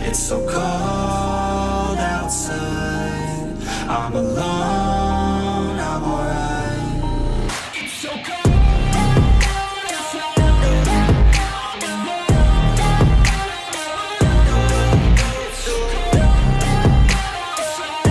It's so cold outside. I'm alone, I'm alright. It's so cold outside. I'm alone. It's so cold outside.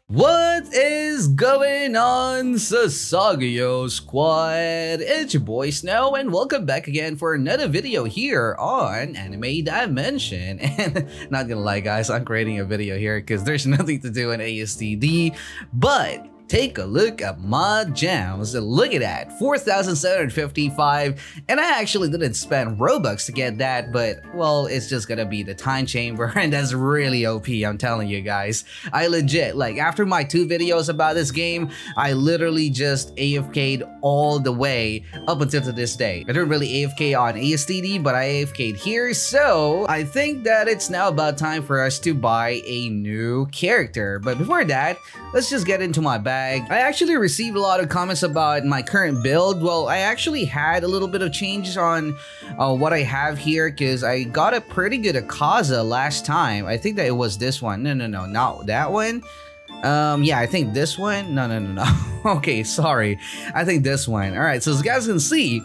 What is going on, Sasagio Squad? It's your boy Snow, and welcome back again for another video here on Anime Dimension. And not gonna lie guys, I'm creating a video here because there's nothing to do in ASTD, but take a look at my gems. Look at that, 4,755, and I actually didn't spend Robux to get that, but well, it's just gonna be the time chamber, and that's really OP, I'm telling you guys. I legit, like, after my 2 videos about this game, I literally just AFK'd all the way up until to this day. I didn't really AFK on ASTD, but I AFK'd here, so I think that it's now about time for us to buy a new character. But before that, let's just get into my bag. I actually received a lot of comments about my current build. Well, I actually had a little bit of changes on what I have here because I got a pretty good Akaza last time. I think that it was this one. No, not that one. Yeah, I think this one. No. Okay, sorry. I think this one. All right, so as you guys can see,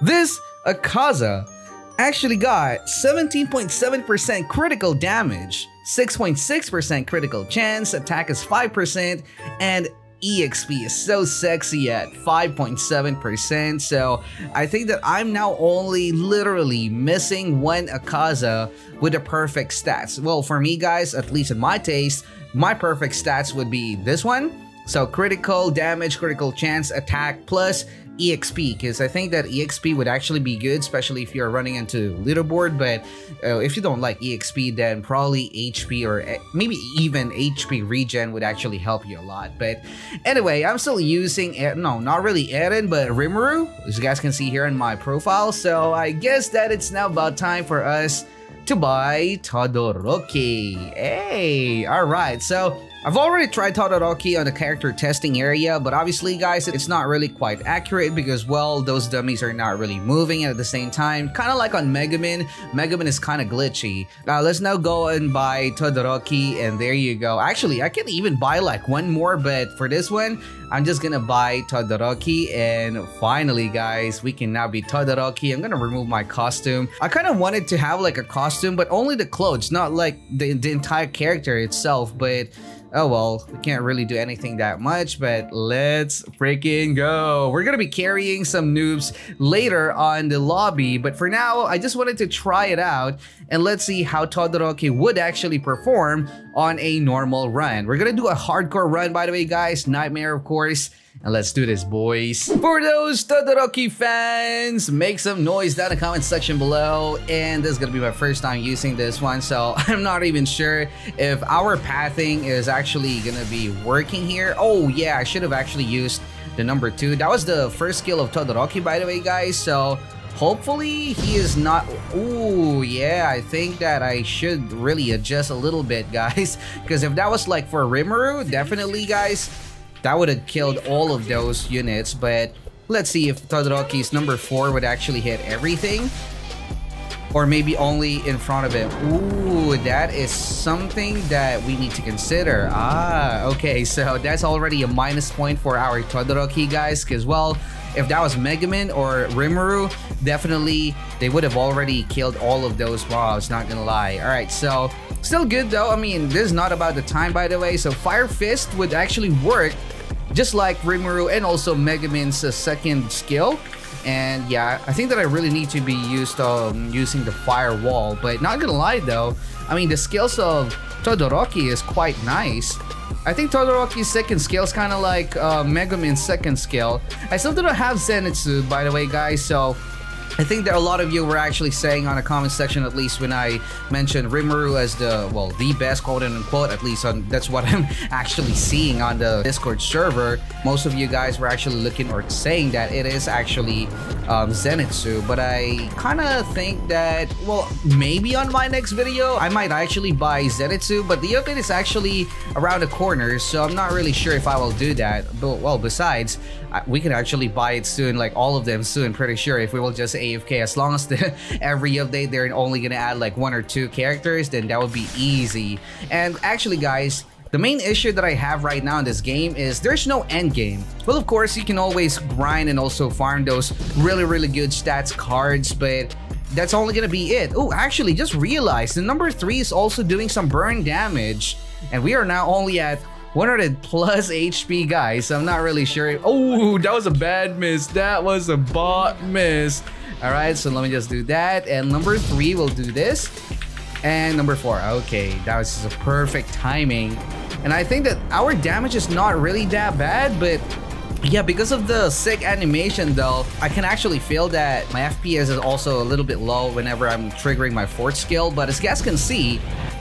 this Akaza actually got 17.7% critical damage, 6.6% critical chance, attack is 5%, and EXP is so sexy at 5.7%. So I think that I'm now only literally missing one Akaza with the perfect stats. Well, for me guys, at least in my taste, my perfect stats would be this one. So critical damage, critical chance, attack, plus EXP, because I think that EXP would actually be good, especially if you're running into leaderboard. But if you don't like EXP, then probably HP or maybe even HP regen would actually help you a lot. But anyway, I'm still using, no, not really Eren, but Rimuru, as you guys can see here in my profile. So I guess that it's now about time for us to buy Todoroki. Hey, all right, so I've already tried Todoroki on the character testing area, but obviously guys, it's not really quite accurate because, well, those dummies are not really moving at the same time. Kind of like on Megaman. Megaman is kind of glitchy. Now let's now go and buy Todoroki, and there you go. Actually, I can even buy like one more, but for this one, I'm just gonna buy Todoroki, and finally guys, we can now be Todoroki. I'm gonna remove my costume. I kind of wanted to have like a costume, but only the clothes, not like the entire character itself, but oh well, we can't really do anything that much, but let's freaking go. We're gonna be carrying some noobs later on the lobby, but for now, I just wanted to try it out, and let's see how Todoroki would actually perform on a normal run. We're gonna do a hardcore run, by the way, guys. Nightmare, of course. And let's do this, boys. For those Todoroki fans, make some noise down in the comment section below. And this is gonna be my first time using this one, so I'm not even sure if our pathing is actually gonna be working here. Oh yeah, I should have actually used the number 2. That was the first skill of Todoroki, by the way, guys. So hopefully he is not. Ooh, yeah, I think that I should really adjust a little bit, guys, because if that was like for Rimuru, definitely, guys, that would have killed all of those units. But let's see if Todoroki's number 4 would actually hit everything, or maybe only in front of him. Ooh, that is something that we need to consider. Ah, okay, so that's already a minus point for our Todoroki, guys, because, well, if that was Megaman or Rimuru, definitely they would have already killed all of those mobs, not gonna lie. All right, so still good though. I mean, this is not about the time, by the way. So Fire Fist would actually work just like Rimuru and also Megaman's second skill. And yeah, I think that I really need to be using the firewall, but not gonna lie though, I mean, the skills of Todoroki is quite nice. I think Todoroki's second skill is kind of like Megaman's second skill. I still don't have Zenitsu, by the way, guys, so I think that a lot of you were actually saying on the comment section, at least when I mentioned Rimuru as the, well, the best, quote unquote, at least that's what I'm actually seeing on the Discord server. Most of you guys were actually looking or saying that it is actually Zenitsu, but I kind of think that, well, maybe on my next video, I might actually buy Zenitsu, but the update is actually around the corner, so I'm not really sure if I will do that. But, well, besides, we can actually buy it soon, like all of them soon, pretty sure, if we will just AFK. As long as every update they're only gonna add like 1 or 2 characters, then that would be easy. And actually guys, the main issue that I have right now in this game is there's no end game. Well, of course, you can always grind and also farm those really good stats cards, but that's only gonna be it. Oh, actually, just realized the number 3 is also doing some burn damage, and we are now only at 100 plus HP, guys. I'm not really sure. Oh, that was a bad miss. That was a bot miss. All right, so let me just do that, and number 3 will do this. And number 4, okay, that was just a perfect timing. And I think that our damage is not really that bad, but yeah, because of the sick animation though, I can actually feel that my FPS is also a little bit low whenever I'm triggering my 4th skill. But as you guys can see,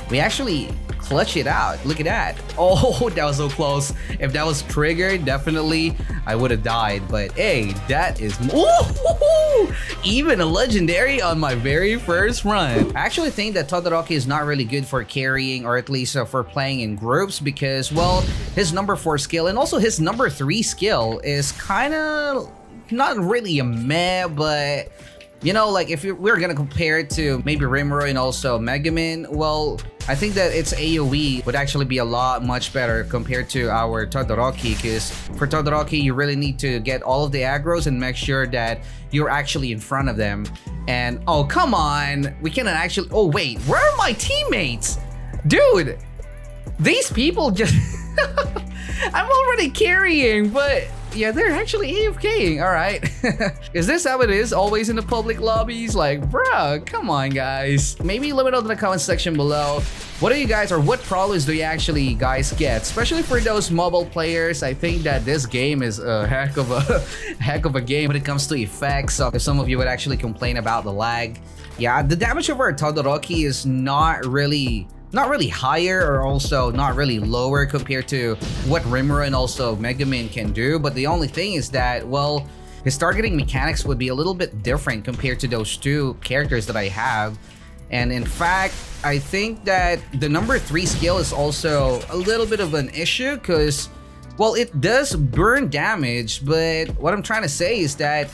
we actually clutch it out. Look at that. Oh, that was so close. If that was triggered, definitely I would have died. But hey, that is even a legendary on my very first run. I actually think that Todoroki is not really good for carrying, or at least for playing in groups, because well, his number 4 skill and also his number 3 skill is kind of not really a meh, but you know, like if we're gonna compare it to maybe Rimuru and also Megumin, well, I think that its AoE would actually be a lot much better compared to our Todoroki, because for Todoroki, you really need to get all of the aggros and make sure that you're actually in front of them. And oh, come on, we cannot actually, oh wait, where are my teammates? Dude, these people just, I'm already carrying, but yeah, they're actually AFKing. All right. Is this how it is always in the public lobbies? Like, bruh, come on, guys. Maybe let me know in the comment section below. What do you guys, or what problems do you actually guys get? Especially for those mobile players, I think that this game is a heck of a game when it comes to effects. So if some of you would actually complain about the lag, yeah, the damage of our Todoroki is not really higher, or also not really lower compared to what Rimuru and also Megumin can do. But the only thing is that, well, his targeting mechanics would be a little bit different compared to those 2 characters that I have. And in fact, I think that the number 3 skill is also a little bit of an issue, because, well, it does burn damage, but what I'm trying to say is that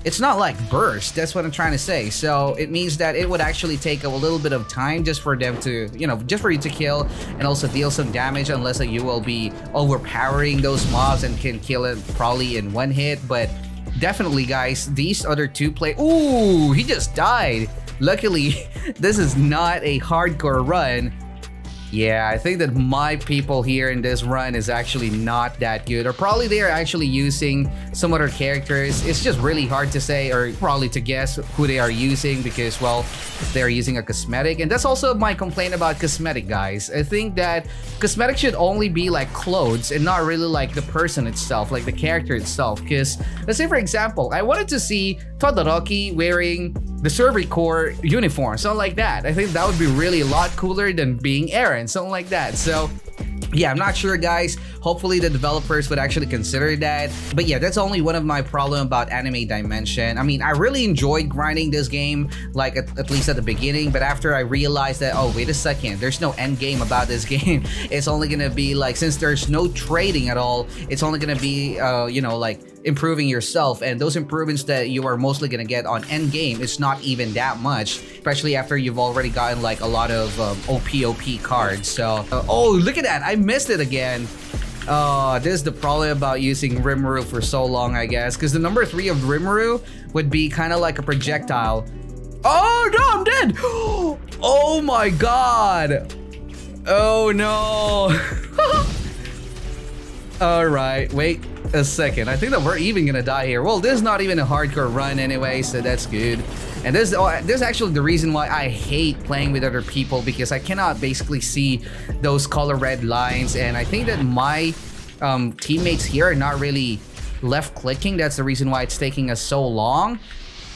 it's not like burst. That's what I'm trying to say. So it means that it would actually take a little bit of time just for them to, you know, just for you to kill and also deal some damage, unless you will be overpowering those mobs and can kill it probably in 1 hit. But definitely, guys, these other 2 ooh, he just died. Luckily, this is not a hardcore run. Yeah, I think that my people here in this run is actually not that good, or probably they are actually using some other characters. It's just really hard to say, or probably to guess who they are using, because, well, they're using a cosmetic. And that's also my complaint about cosmetic, guys. I think that cosmetic should only be like clothes and not really like the person itself, like the character itself. Because let's say, for example, I wanted to see Todoroki wearing the Survey Corps uniform, something like that. I think that would be really a lot cooler than being Eren, something like that. So yeah, I'm not sure, guys. Hopefully the developers would actually consider that. But yeah, that's only one of my problem about Anime Dimension. I mean, I really enjoyed grinding this game, like at least at the beginning, but after I realized that, oh, wait a second, there's no end game about this game. It's only gonna be like, since there's no trading at all, it's only gonna be, you know, like improving yourself, and those improvements that you are mostly gonna get on end game, it's not even that much, especially after you've already gotten like a lot of OP cards. So oh, look at that, I missed it again. This is the problem about using Rimuru for so long, I guess, because the number 3 of Rimuru would be kind of like a projectile. Oh no, I'm dead. Oh my god. Oh no. All right, wait a second. I think that we're even gonna die here. Well, this is not even a hardcore run anyway, so that's good. And this is actually the reason why I hate playing with other people, because I cannot basically see those color red lines. And I think that my teammates here are not really left clicking. That's the reason why it's taking us so long.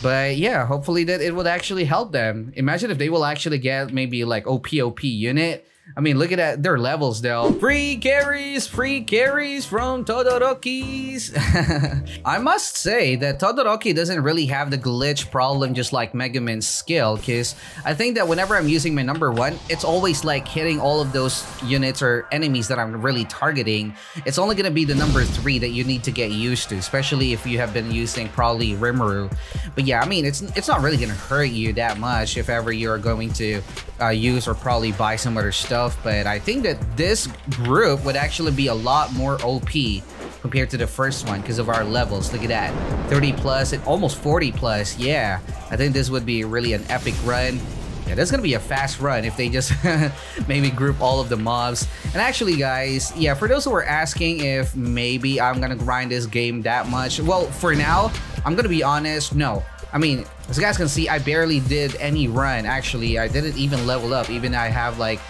But yeah, hopefully that it would actually help them. Imagine if they will actually get maybe like OP unit. I mean, look at their levels though. Free carries from Todoroki's. I must say that Todoroki doesn't really have the glitch problem just like Mega Man's skill, because I think that whenever I'm using my number 1, it's always like hitting all of those units or enemies that I'm really targeting. It's only gonna be the number 3 that you need to get used to, especially if you have been using probably Rimuru. But yeah, I mean, it's not really gonna hurt you that much if ever you're going to use or probably buy some other stuff. But I think that this group would actually be a lot more OP compared to the first one because of our levels. Look at that, 30 plus and almost 40 plus. Yeah, I think this would be really an epic run. Yeah, that's gonna be a fast run if they just maybe group all of the mobs. And actually guys, yeah, for those who are asking if maybe I'm gonna grind this game that much, well, for now, I'm gonna be honest, no. I mean, as you guys can see, I barely did any run. Actually, I didn't even level up. Even I have like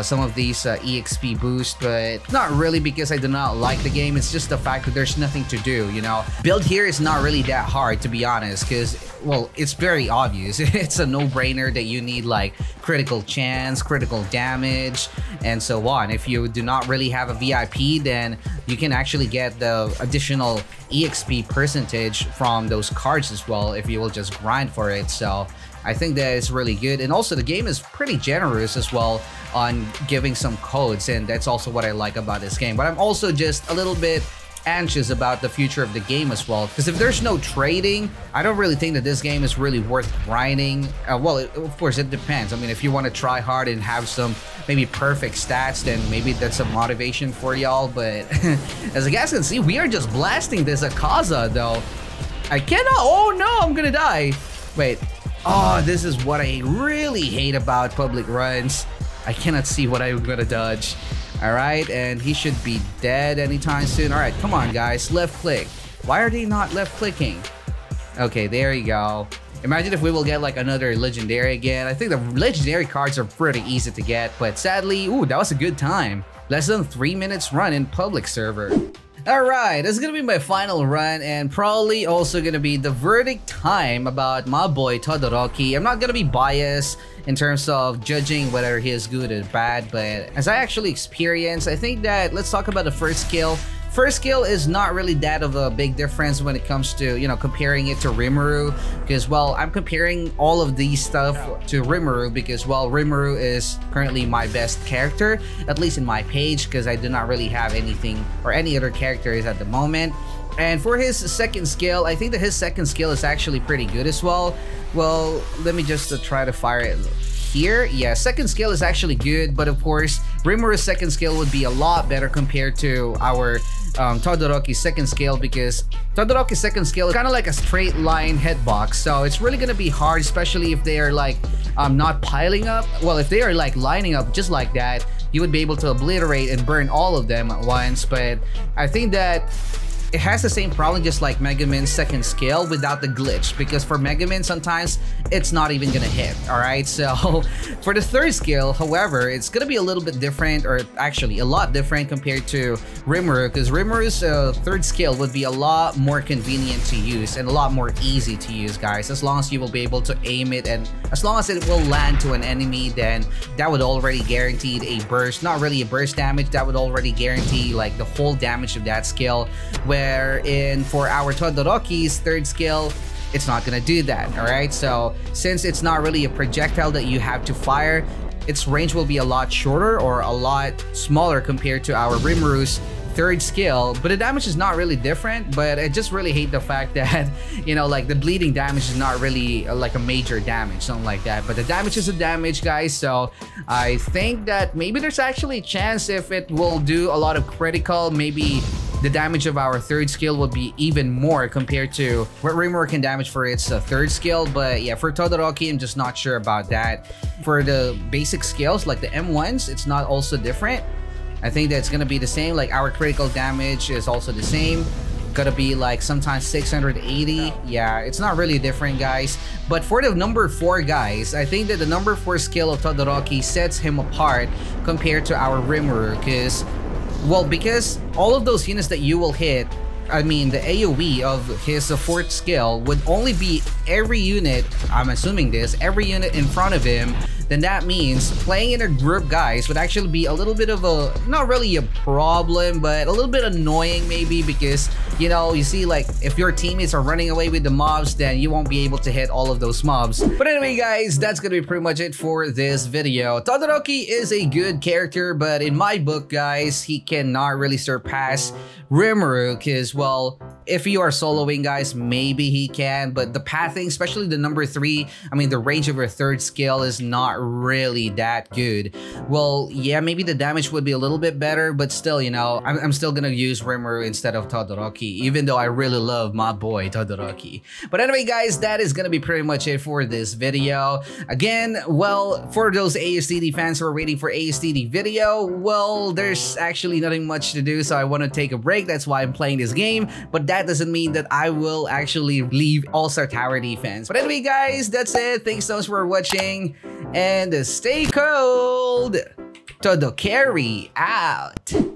some of these EXP boosts, but not really because I do not like the game. It's just the fact that there's nothing to do, you know? Build here is not really that hard, to be honest, because, well, it's very obvious. It's a no-brainer that you need like critical chance, critical damage, and so on. If you do not really have a VIP, then you can actually get the additional EXP percentage from those cards as well if you will just grind for it. So I think that is really good, and also the game is pretty generous as well on giving some codes, and that's also what I like about this game. But I'm also just a little bit anxious about the future of the game as well, because if there's no trading, I don't really think that this game is really worth grinding. Well, of course it depends. I mean, if you want to try hard and have some maybe perfect stats, then maybe that's a motivation for y'all. But as you guys can see, we are just blasting this Akaza though. I cannot. Oh no, I'm gonna die. Wait. Oh, this is what I really hate about public runs. I cannot see what I'm gonna dodge. Alright, and he should be dead anytime soon. Alright, come on guys, left click. Why are they not left clicking? Okay, there you go. Imagine if we will get like another legendary again. I think the legendary cards are pretty easy to get, but sadly, ooh, that was a good time. Less than 3 minutes run in public server. Alright, this is gonna be my final run, and probably also gonna be the verdict time about my boy Todoroki. I'm not gonna be biased in terms of judging whether he is good or bad, but as I actually experienced, I think that let's talk about the first skill. First skill is not really that of a big difference when it comes to, you know, comparing it to Rimuru, because, well, I'm comparing all of these stuff to Rimuru because, well, Rimuru is currently my best character, at least in my page, because I do not really have anything or any other characters at the moment. And for his second skill, I think that his second skill is actually pretty good as well. Well, let me just try to fire it here. Yeah, second skill is actually good, but of course, Rimuru's second skill would be a lot better compared to our Todoroki's second skill, because Todoroki's second skill is kind of like a straight line hitbox, so it's really gonna be hard, especially if they are like not piling up. Well, if they are like lining up just like that, you would be able to obliterate and burn all of them at once. But I think that it has the same problem just like Mega Man's second skill without the glitch, because for Mega Man sometimes it's not even gonna hit. Alright, so for the third skill, however, it's gonna be a little bit different, or actually a lot different compared to Rimuru, because Rimuru's third skill would be a lot more convenient to use and a lot more easy to use, guys. As long as you will be able to aim it, and as long as it will land to an enemy, then that would already guarantee a burst. Not really a burst damage, that would already guarantee like the whole damage of that skill. Wherein for our Todoroki's third skill, it's not gonna do that. Alright, so since it's not really a projectile that you have to fire, its range will be a lot shorter or a lot smaller compared to our Rimuru's third skill, but the damage is not really different. But I just really hate the fact that, you know, like the bleeding damage is not really like a major damage, something like that. But the damage is a damage, guys, so I think that maybe there's actually a chance if it will do a lot of critical, maybe the damage of our third skill would be even more compared to what Rimuru can damage for its third skill. But yeah, for Todoroki, I'm just not sure about that. For the basic skills, like the M1s, it's not also different. I think that's gonna be the same. Like our critical damage is also the same. Gonna be like sometimes 680. Yeah, it's not really different, guys. But for the number 4, guys, I think that the number 4 skill of Todoroki sets him apart compared to our Rimuru, because, well, because all of those units that you will hit, I mean, the AoE of his fourth skill would only be every unit, I'm assuming this, every unit in front of him then that means playing in a group, guys, would actually be a little bit of a, not really a problem, but a little bit annoying maybe, because, you know, you see, like, if your teammates are running away with the mobs, then you won't be able to hit all of those mobs. But anyway, guys, that's gonna be pretty much it for this video. Todoroki is a good character, but in my book, guys, he cannot really surpass Rimuru, because, well, if you are soloing, guys, maybe he can, but the pathing, especially the number 3, I mean, the range of your 3rd skill is not really that good. Well, yeah, maybe the damage would be a little bit better, but still, you know, I'm still gonna use Rimuru instead of Todoroki, even though I really love my boy Todoroki. But anyway, guys, that is gonna be pretty much it for this video. Again, well, for those ASTD fans who are waiting for ASTD video, well, there's actually nothing much to do, so I want to take a break. That's why I'm playing this game, but that doesn't mean that I will actually leave All-Star Tower Defense. But anyway, guys, that's it. Thanks so much for watching, and stay cold. Todoroki out.